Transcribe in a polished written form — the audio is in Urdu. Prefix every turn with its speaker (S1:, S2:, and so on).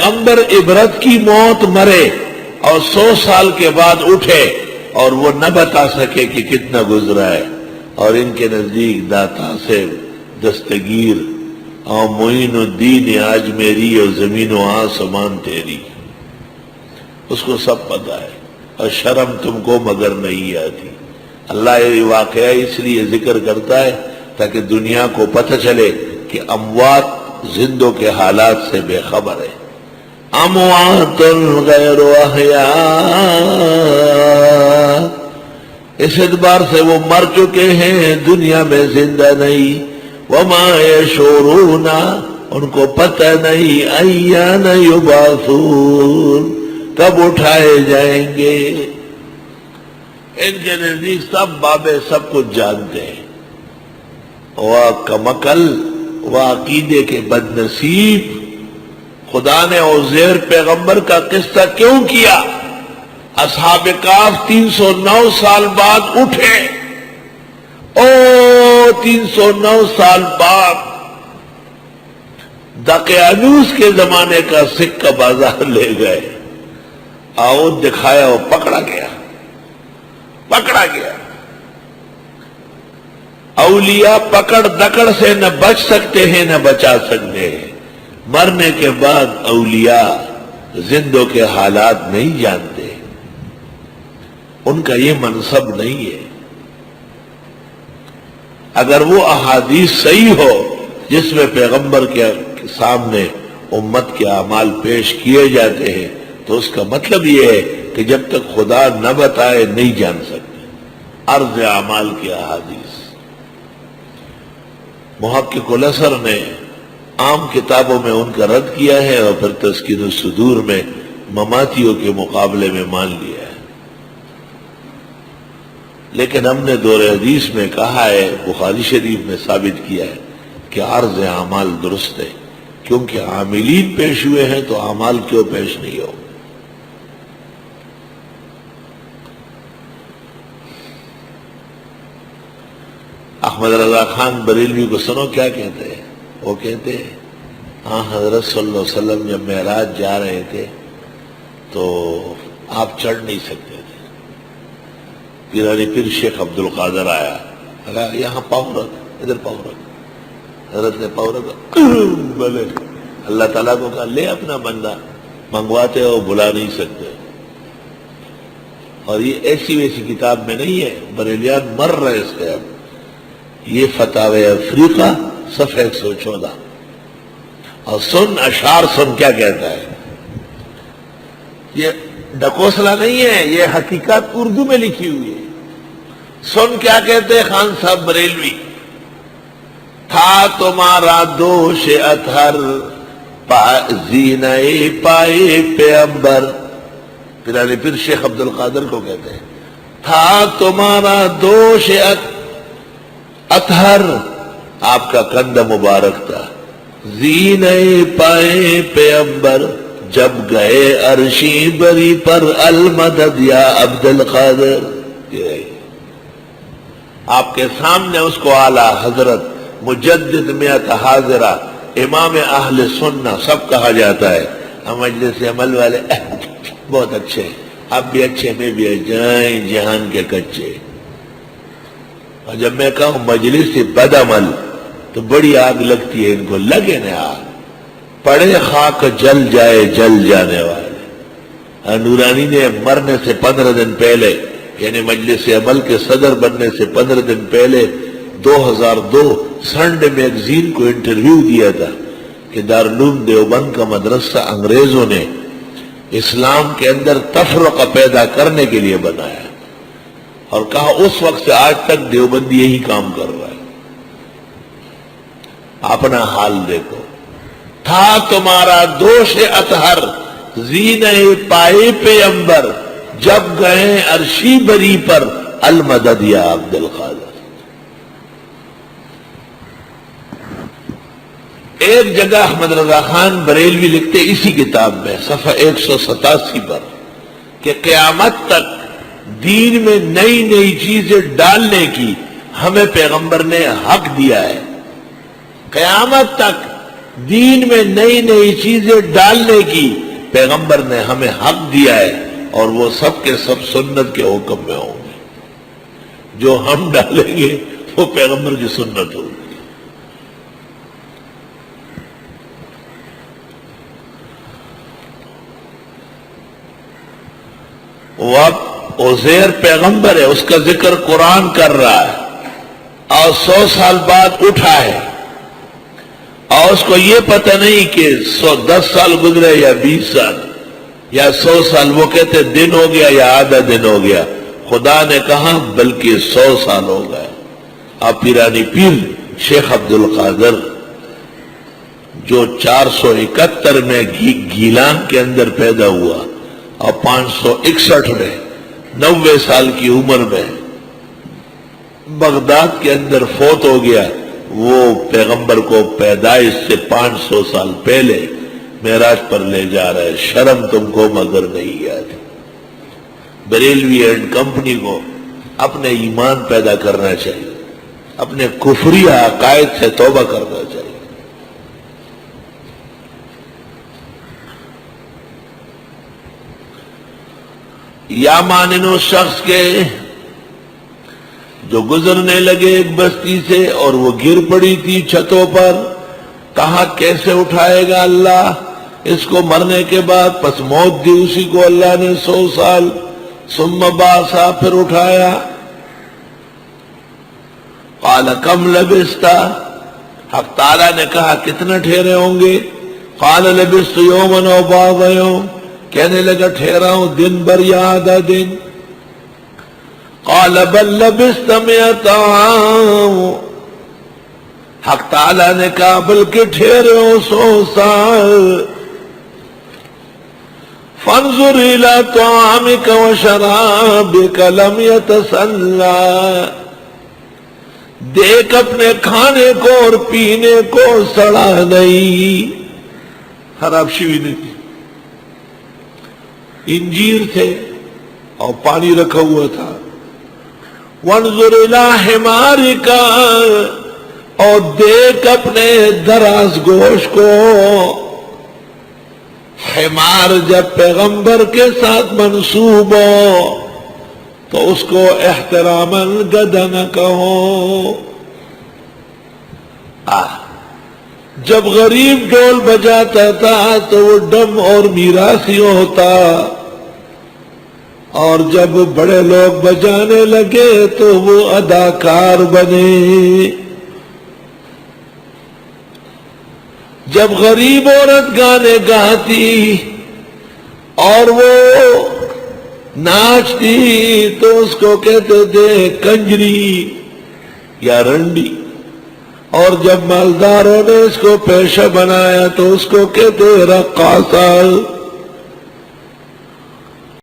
S1: پیغمبر عبرت کی موت مرے اور 100 سال کے بعد اٹھے اور وہ نہ بتا سکے کہ کتنا گزرا ہے، اور ان کے نزدیک داتا سے دستگیر اور معین الدین آج میری اور زمین و آسمان تیری، اس کو سب پتا ہے، اور شرم تم کو مگر نہیں آتی۔ اللہ یہ واقعہ اس لیے ذکر کرتا ہے تاکہ دنیا کو پتہ چلے کہ اموات زندوں کے حالات سے بے خبر ہے۔ اموات غیر احیاء، اس اعتبار سے وہ مر چکے ہیں، دنیا میں زندہ نہیں۔ وما یشعرون، ان کو پتہ نہیں، ایان یبعثون، کب اٹھائے جائیں گے۔ ان کے نزدیک سب بابے سب کچھ جانتے ہیں۔ وہ کمکل، وہ عقیدے کے بد نصیب، خدا نے عزیر پیغمبر کا قصہ کیوں کیا؟ اصحاب کہف 309 سال بعد اٹھے، 309 سال بعد دقیانوس کے زمانے کا سکہ بازار لے گئے، آؤ دکھایا، وہ پکڑا گیا۔ اولیاء پکڑ دکڑ سے نہ بچ سکتے ہیں نہ بچا سکتے ہیں۔ مرنے کے بعد اولیاء زندوں کے حالات نہیں جانتے، ان کا یہ منصب نہیں ہے۔ اگر وہ احادیث صحیح ہو جس میں پیغمبر کے سامنے امت کے اعمال پیش کیے جاتے ہیں تو اس کا مطلب یہ ہے کہ جب تک خدا نہ بتائے نہیں جان سکتے۔ عرض اعمال کی احادیث، محقق الاسر نے عام کتابوں میں ان کا رد کیا ہے اور پھر تذکیر الصدور میں مماتیوں کے مقابلے میں مان لیا ہے۔ لیکن ہم نے دور حدیث میں کہا ہے، بخاری شریف میں ثابت کیا ہے کہ عرض اعمال درست ہے، کیونکہ عاملین پیش ہوئے ہیں تو اعمال کیوں پیش نہیں ہو۔ احمد رضا خان بریلوی کو سنو کیا کہتے ہیں؟ وہ کہتے ہیں ہاں حضرت صلی اللہ علیہ وسلم جب معراج جا رہے تھے تو آپ چڑھ نہیں سکتے تھے، پیرانی پیر شیخ عبد القادر آیا، کہا یہاں پاؤں رکھ، ادھر پاؤں رکھ، حضرت نے پاؤں رکھا، بلے اللہ تعالیٰ کو کہا لے اپنا بندہ، منگواتے ہو بلا نہیں سکتے۔ اور یہ ایسی ویسی کتاب میں نہیں ہے، بریلیان مر رہے اس کے۔ اب یہ فتاوی افریقہ صفحہ 114، اور سن اشعار سن کیا کہتا ہے، یہ ڈکوسلا نہیں ہے، یہ حقیقت اردو میں لکھی ہوئی ہے۔ سن کیا کہتے ہیں خان صاحب بریلوی، تھا تمہارا دوش اطہر زینہ پائے پیغمبر، پیرانی پیر شیخ عبد القادر کو کہتے ہیں، تھا تمہارا دوش اطہر، آپ کا کندھا مبارک تھا، زینہ پائے پیغمبر، جب گئے عرشی بری پر المدد یا عبد القادر۔ آپ کے سامنے اس کو اعلیٰ حضرت مجدد میت حاضرہ امام اہل سنہ سب کہا جاتا ہے۔ ہم مجلس عمل والے بہت اچھے، آپ بھی اچھے، میں بھی جائیں جہان کے کچے۔ اور جب میں کہوں مجلس بد عمل تو بڑی آگ لگتی ہے، ان کو لگے نا آگ، پڑے خاک جل جائے جل جانے والے۔ نورانی نے مرنے سے 15 دن پہلے، یعنی مجلس عمل کے صدر بننے سے 15 دن پہلے 2002 سنڈے میگزین کو انٹرویو دیا تھا کہ دارالعلوم دیوبند کا مدرسہ انگریزوں نے اسلام کے اندر تفرقہ پیدا کرنے کے لیے بنایا، اور کہا اس وقت سے آج تک دیوبندی یہی کام کر رہا ہے۔ اپنا حال دیکھو، تھا تمہارا دوش اطہر زینہ پائے پیغمبر، جب گئے عرشی بری پر المدد یا عبد القادر۔ ایک جگہ احمد رضا خان بریلوی لکھتے اسی کتاب میں صفحہ 187 پر کہ قیامت تک دین میں نئی نئی چیزیں ڈالنے کی ہمیں پیغمبر نے حق دیا ہے۔ قیامت تک دین میں نئی نئی چیزیں ڈالنے کی پیغمبر نے ہمیں حق دیا ہے، اور وہ سب کے سب سنت کے حکم میں ہوں گے۔ جو ہم ڈالیں گے وہ پیغمبر کی سنت ہوگی۔ وہ اب عزیر پیغمبر ہے، اس کا ذکر قرآن کر رہا ہے، اور 100 سال بعد اٹھا ہے، اور اس کو یہ پتہ نہیں کہ 10 سال گزرے یا 20 سال یا 100 سال، وہ کہتے دن ہو گیا یا آدھا دن ہو گیا۔ خدا نے کہا بلکہ 100 سال ہو گئے۔ اب پیرانی پیر شیخ عبد القادر جو 471 میں گیلان کے اندر پیدا ہوا اور 561 میں 90 سال کی عمر میں بغداد کے اندر فوت ہو گیا، وہ پیغمبر کو پیدائش سے 500 سال پہلے معراج پر لے جا رہے۔ شرم تم کو مگر نہیں یاد۔ بریلوی اینڈ کمپنی کو اپنے ایمان پیدا کرنا چاہیے، اپنے کفری عقائد سے توبہ کرنا چاہیے۔ یا مانن اس شخص کے جو گزرنے لگے ایک بستی سے اور وہ گر پڑی تھی چھتوں پر، کہا کیسے اٹھائے گا اللہ اس کو مرنے کے بعد؟ پس موت دی اسی کو اللہ نے 100 سال، ثم باسا پھر اٹھایا۔ قال کم لبست، حق تعالیٰ نے کہا کتنا ٹھہرے ہوں گے؟ قال لبست یوما او بعض یوم، کہنے لگا ٹھہرا ہوں دن بھر یا آدھا دن۔ قال بل لبست 100 عام، حق تعالیٰ نے کہا بلکہ ٹھہرے ہو 100 سال۔ فانظر الى طعامك وشرابك لم يتسنى، دیکھ اپنے کھانے کو اور پینے کو سڑا نہیں، خراب شوی نہیں تھی، انجیر تھے اور پانی رکھا ہوا تھا۔ وانظر الى حمارك، اور دیکھ اپنے دراز گوشت کو۔ حمار جب پیغمبر کے ساتھ منسوب ہو تو اس کو احتراماً گدھا نہ کہو۔ جب غریب ڈول بجاتا تھا تو وہ ڈم اور میراثی ہوتا، اور جب بڑے لوگ بجانے لگے تو وہ اداکار بنے۔ جب غریب عورت گانے گاتی اور وہ ناچتی تو اس کو کہتے تھے کنجری یا رنڈی، اور جب مالداروں نے اس کو پیشہ بنایا تو اس کو کہتے رقاصہ۔